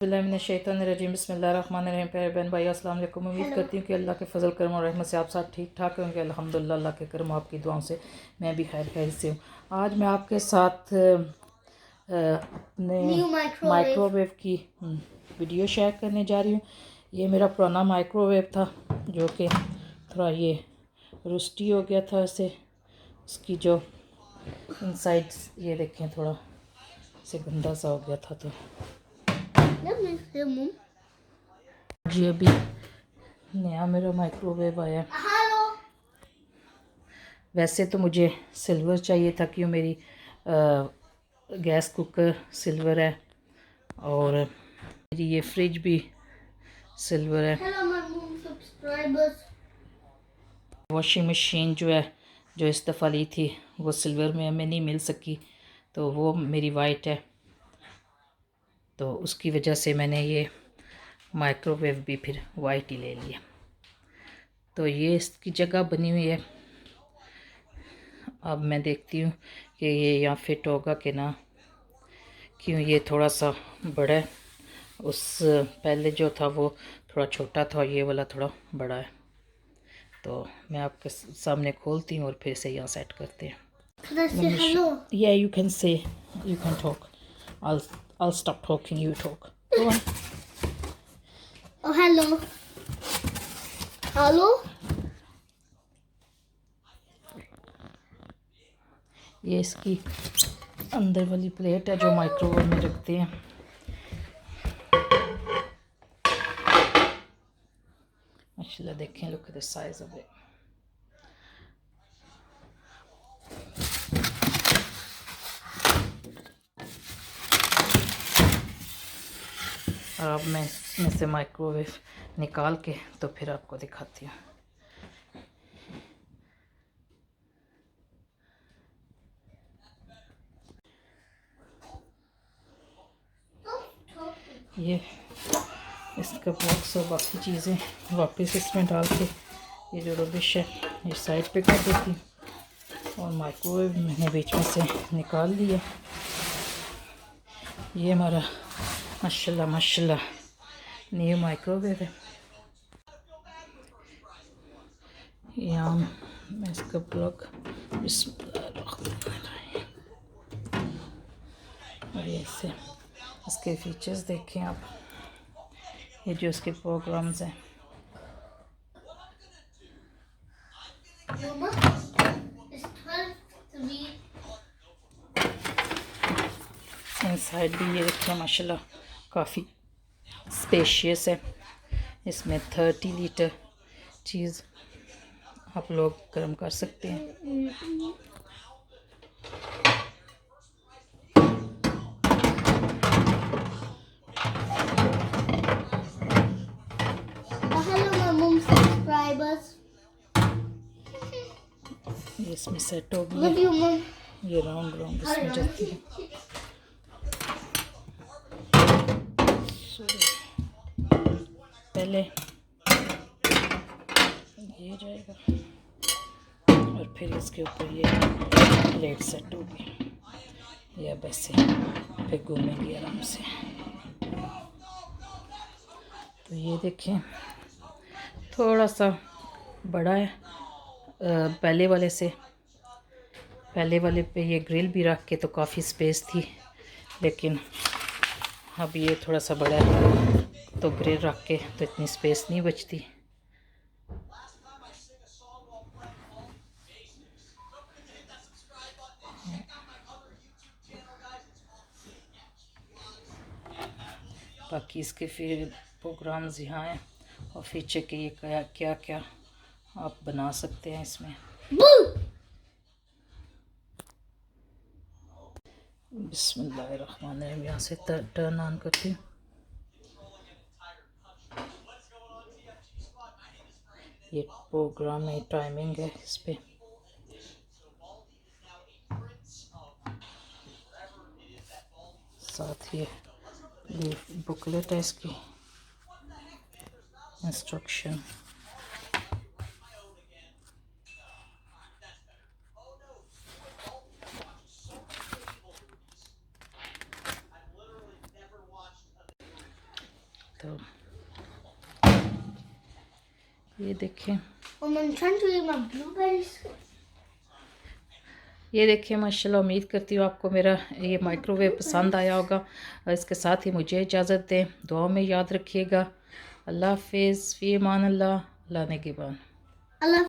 बिस्मिल्लाहिर्रहमानिर्रहीम बिस्मिल्लाहिर्रहमानिर्रहीम। प्यारे बहन भाई अस्सलाम वालेकुम। उम्मीद करती हूँ कि अल्लाह के फजल करम और रहमत से आप सब ठीक ठाक होंगे। अल्हम्दुलिल्लाह अल्लाह के करम आपकी दुआओं से मैं भी खैर से हूँ। आज मैं आपके साथ अपने माइक्रोवेव की वीडियो शेयर करने जा रही हूँ। ये मेरा पुराना माइक्रोवेव था जो कि थोड़ा ये रुस्टी हो गया था। ऐसे उसकी जो इनसाइड्स ये देखें थोड़ा से गंदा सा हो गया था। तो जी अभी नया मेरा माइक्रोवेव आया। वैसे तो मुझे सिल्वर चाहिए था क्यों मेरी गैस कुकर सिल्वर है और मेरी ये फ्रिज भी सिल्वर है। वॉशिंग मशीन जो है जो इस दफ़ा ली थी वो सिल्वर में हमें नहीं मिल सकी तो वो मेरी वाइट है। तो उसकी वजह से मैंने ये माइक्रोवेव भी फिर वाइट ही ले लिया। तो ये इसकी जगह बनी हुई है। अब मैं देखती हूँ कि ये यहाँ फिट होगा कि ना, क्यों ये थोड़ा सा बड़ा है। उस पहले जो था वो थोड़ा छोटा था, ये वाला थोड़ा बड़ा है। तो मैं आपके सामने खोलती हूँ और फिर से यहाँ सेट करते हैं। Yeah, you can say, you can talk. I'll stop talking, you talk. Go on. Oh, hello. Hello. ये इसकी अंदर वाली प्लेट है जो माइक्रोवेव में रखते हैं। माशाल्लाह देखें, look at the size of it. और अब मैं इसमें से माइक्रोवेव निकाल के तो फिर आपको दिखाती हूँ। ये इसका बॉक्स और बाकी चीज़ें वापस इसमें डाल के ये जो रबिश है ये साइड पे कर देती हूँ और माइक्रोवेव मैंने बीच में से निकाल लिया। ये हमारा माशाल्लाह माशाल्लाह न्यू माइक्रोवेव है। यहाँ मैं इसका प्लग और ऐसे इसके फीचर्स देखें आप। ये जो इसके प्रोग्राम्स हैं इनसाइड भी ये देखें माशाल्लाह काफ़ी स्पेशियस है। इसमें 30 लीटर चीज़ आप लोग गर्म कर सकते हैं। ये इसमें सेट हो गया। ये राउंड राउंड इसमें जाती है। पहले ये जाएगा और फिर इसके ऊपर ये प्लेट सेट होगी। ये अब ऐसे फिर घूमेंगे आराम से। तो ये देखें थोड़ा सा बड़ा है पहले वाले से। पहले वाले पे ये ग्रिल भी रख के तो काफ़ी स्पेस थी, लेकिन अब ये थोड़ा सा बड़ा है तो ग्रिल रख के तो इतनी स्पेस नहीं बचती। बाकी इसके फिर प्रोग्राम्स यहाँ हैं और फीचर के ये क्या क्या आप बना सकते हैं इसमें। बिस्मिल्लाहिर्रहमानिर्रहीम। यहाँ से टर्न ऑन करती हूँ। ये प्रोग्राम है, टाइमिंग है इस पे। साथ ये बुकलेट है इसकी इंस्ट्रक्शन। तो ये देखें, Und man kann so immer Blueberries. ये देखिए माशाल्लाह। उम्मीद करती हूँ आपको मेरा ये माइक्रोवेव पसंद आया होगा। और इसके साथ ही मुझे इजाज़त दें, दुआ में याद रखिएगा। अल्लाह हाफिज़, फ़ी अमान अल्लाह, अल्लाह निगहबान। Allah